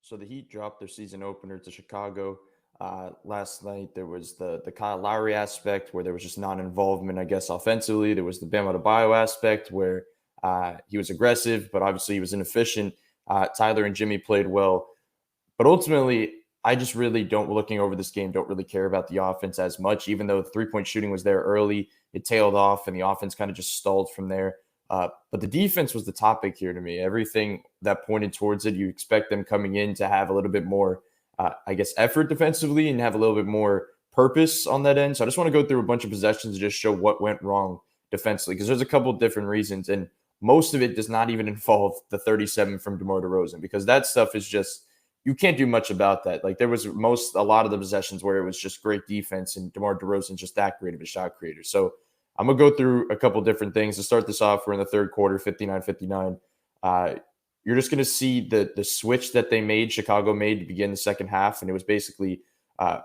So the Heat dropped their season opener to Chicago last night. There was the Kyle Lowry aspect where there was just non-involvement, I guess, offensively. There was the Bam Adebayo aspect where he was aggressive, but obviously he was inefficient. Tyler and Jimmy played well, but ultimately, I just really don't, looking over this game, don't really care about the offense as much, even though the 3-point shooting was there early. It tailed off, and the offense kind of just stalled from there. But the defense was the topic here to me. Everything that pointed towards it, you expect them coming in to have a little bit more, I guess, effort defensively and have a little bit more purpose on that end. So I just want to go through a bunch of possessions and just show what went wrong defensively, because there's a couple different reasons. And most of it does not even involve the 37 from DeMar DeRozan, because that stuff is just, you can't do much about that. Like there was a lot of the possessions where it was just great defense, and DeMar DeRozan just that great of a shot creator. So I'm going to go through a couple different things. To start this off, we're in the third quarter, 59-59. You're just going to see the switch that they made, Chicago made to begin the second half. And it was basically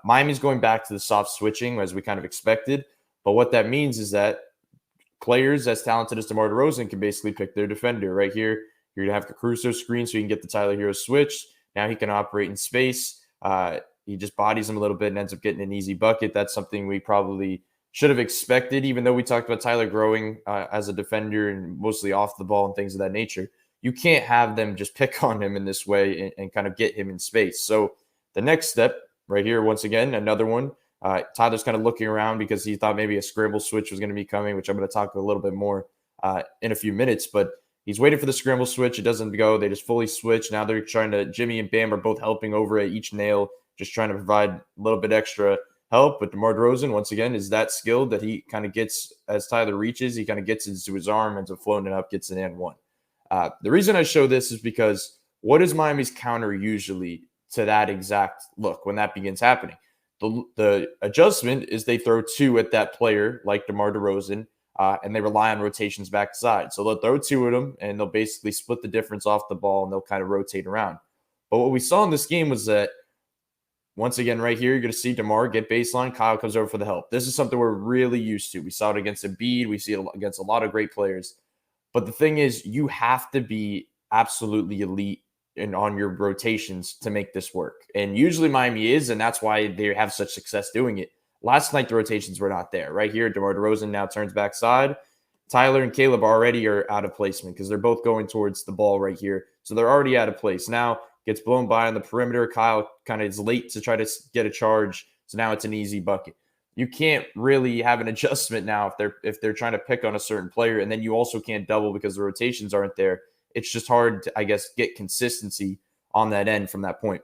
Miami's going back to the soft switching as we kind of expected. But what that means is that players as talented as DeMar DeRozan can basically pick their defender. Right here, you're going to have the Caruso screen so you can get the Tyler Hero switch. Now he can operate in space. He just bodies him a little bit and ends up getting an easy bucket. That's something we probably should have expected, even though we talked about Tyler growing as a defender and mostly off the ball and things of that nature. You can't have them just pick on him in this way and kind of get him in space. So the next step right here, once again, another one. Tyler's kind of looking around because he thought maybe a scramble switch was going to be coming, which I'm going to talk a little bit more in a few minutes. But he's waiting for the scramble switch. It doesn't go. They just fully switch. Now they're trying to, Jimmy and Bam are both helping over at each nail, just trying to provide a little bit extra help. But DeMar DeRozan, once again, is that skilled that he kind of gets, as Tyler reaches, he kind of gets into his arm, ends up floating it up, gets an and one. The reason I show this is because what is Miami's counter usually to that exact look when that begins happening? The adjustment is they throw two at that player like DeMar DeRozan, and they rely on rotations backside. So they'll throw two at them, and they'll basically split the difference off the ball, and they'll kind of rotate around. But what we saw in this game was that, once again, right here, you're going to see DeMar get baseline. Kyle comes over for the help. This is something we're really used to. We saw it against Embiid. We see it against a lot of great players. But the thing is, you have to be absolutely elite on your rotations to make this work. And usually Miami is, and that's why they have such success doing it. Last night, the rotations were not there. Right here, DeMar DeRozan now turns backside. Tyler and Caleb already are out of placement because they're both going towards the ball right here. So they're already out of place. Now gets blown by on the perimeter. Kyle kind of is late to try to get a charge. So now it's an easy bucket. You can't really have an adjustment now if they're trying to pick on a certain player, and then you also can't double because the rotations aren't there. It's just hard to, I guess, get consistency on that end from that point.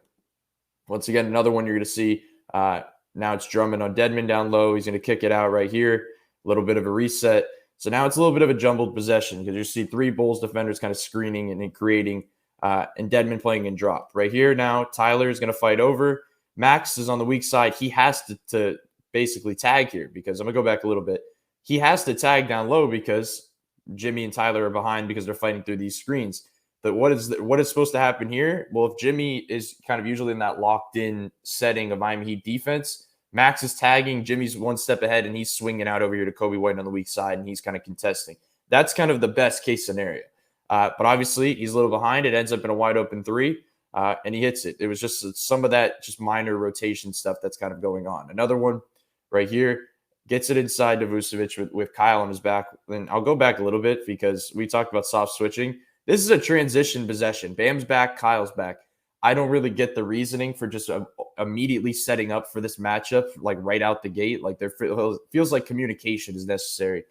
Once again, another one you're going to see. Now it's Drummond on Dedmon down low. He's going to kick it out right here. A little bit of a reset. So now it's a little bit of a jumbled possession because you see three Bulls defenders kind of screening and then creating, and Dedmon playing in drop. Right here now, Tyler is going to fight over. Max is on the weak side. He has to basically tag here because I'm going to go back a little bit. He has to tag down low because Jimmy and Tyler are behind because they're fighting through these screens. But what is supposed to happen here? Well, if Jimmy is kind of usually in that locked-in setting of Miami Heat defense, Max is tagging, Jimmy's one step ahead, and he's swinging out over here to Kobe White on the weak side, and he's kind of contesting. That's kind of the best-case scenario. But obviously, he's a little behind. It ends up in a wide-open three, and he hits it. It was just some of that just minor rotation stuff that's kind of going on. Another one right here. Gets it inside to Vucevic with Kyle on his back. And I'll go back a little bit because we talked about soft switching. This is a transition possession. Bam's back, Kyle's back. I don't really get the reasoning for just immediately setting up for this matchup, like right out the gate. Like there feels like communication is necessary.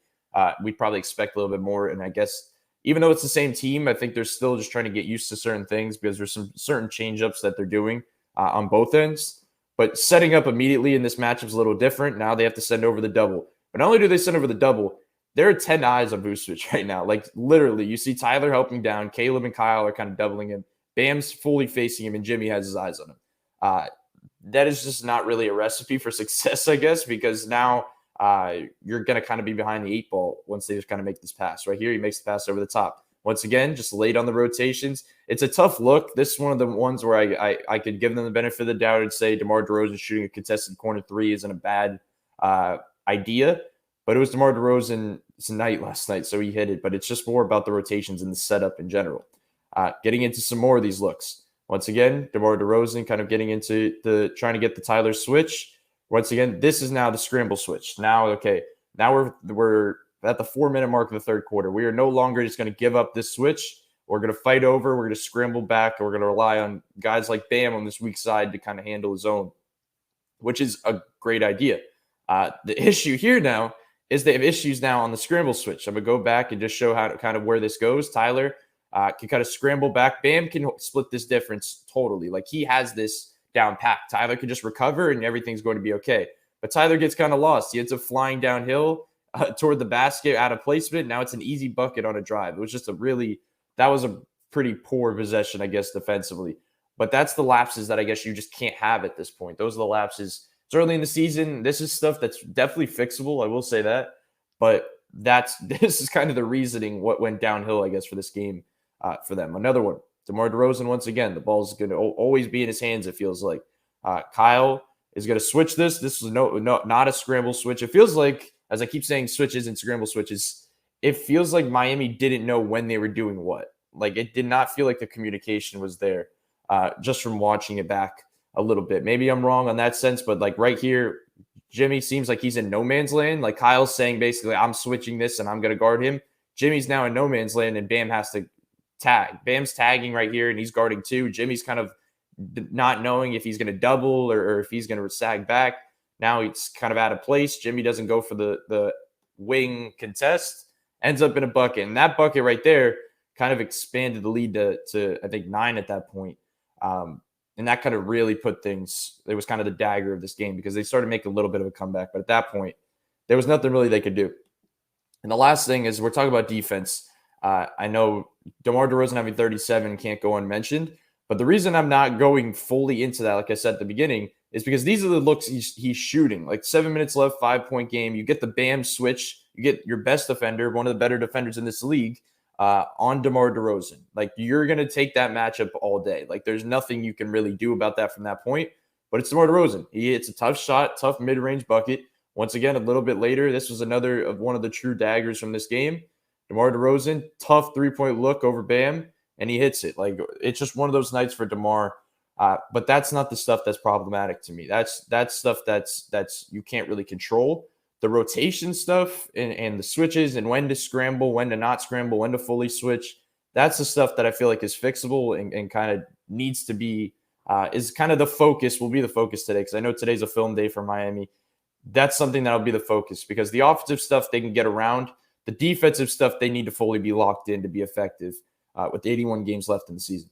We'd probably expect a little bit more. And I guess even though it's the same team, I think they're still just trying to get used to certain things because there's some certain change-ups that they're doing on both ends. But setting up immediately in this matchup is a little different. Now they have to send over the double. But not only do they send over the double, there are 10 eyes on Vucevic right now. Like literally, you see Tyler helping down. Caleb and Kyle are kind of doubling him. Bam's fully facing him, and Jimmy has his eyes on him. That is just not really a recipe for success, I guess, because now you're going to kind of be behind the eight ball once they just kind of make this pass. Right here, he makes the pass over the top. Once again, just late on the rotations. It's a tough look. This is one of the ones where I could give them the benefit of the doubt and say DeMar DeRozan shooting a contested corner three isn't a bad idea. But it was DeMar DeRozan's night last night, so he hit it. But it's just more about the rotations and the setup in general. Getting into some more of these looks. Once again, DeMar DeRozan kind of getting into trying to get the Tyler switch. Once again, this is now the scramble switch. Now, okay, now we're at the 4-minute mark of the third quarter. We are no longer just going to give up this switch. We're going to fight over. We're going to scramble back. We're going to rely on guys like Bam on this weak side to kind of handle his own, which is a great idea. The issue here now is they have issues now on the scramble switch. I'm going to go back and just show how to kind of where this goes. Tyler can kind of scramble back. Bam can split this difference totally. Like, he has this down pat. Tyler can just recover and everything's going to be okay. But Tyler gets kind of lost. He ends up flying downhill toward the basket out of placement. Now it's an easy bucket on a drive. It was just that was a pretty poor possession, I guess, defensively. But that's the lapses that I guess you just can't have at this point. Those are the lapses. It's early in the season. This is stuff that's definitely fixable. I will say that. But this is kind of the reasoning what went downhill, I guess, for this game for them. Another one, DeMar DeRozan, once again, the ball's going to always be in his hands, it feels like. Kyle is going to switch this. This is not a scramble switch. It feels like, as I keep saying, switches and scramble switches, it feels like Miami didn't know when they were doing what. Like, it did not feel like the communication was there just from watching it back a little bit. Maybe I'm wrong on that sense, but like right here, Jimmy seems like he's in no man's land. Like, Kyle's saying basically, I'm switching this and I'm going to guard him. Jimmy's now in no man's land and Bam has to tag. Bam's tagging right here and he's guarding too. Jimmy's kind of not knowing if he's going to double or if he's going to sag back. Now he's kind of out of place. Jimmy doesn't go for the wing contest, ends up in a bucket. And that bucket right there kind of expanded the lead to I think 9 at that point. And that kind of really put things, it was kind of the dagger of this game because they started making a little bit of a comeback. But at that point, there was nothing really they could do. And the last thing is we're talking about defense. I know DeMar DeRozan having 37 can't go unmentioned. But the reason I'm not going fully into that, like I said at the beginning, is because these are the looks he's shooting. Like 7 minutes left, 5-point game. You get the Bam switch. You get your best defender, one of the better defenders in this league, on DeMar DeRozan. Like, you're going to take that matchup all day. Like, there's nothing you can really do about that from that point. But it's DeMar DeRozan. It's a tough shot, tough mid-range bucket. Once again, a little bit later, this was another of one of the true daggers from this game. DeMar DeRozan, tough 3-point look over Bam, and he hits it. Like, it's just one of those nights for DeMar. But that's not the stuff that's problematic to me. That's stuff that's you can't really control. The rotation stuff and the switches and when to scramble, when to not scramble, when to fully switch. That's the stuff that I feel like is fixable and kind of needs to be, is kind of the focus, will be the focus today. Because I know today's a film day for Miami. That's something that'll be the focus because the offensive stuff they can get around. The defensive stuff, they need to fully be locked in to be effective with 81 games left in the season.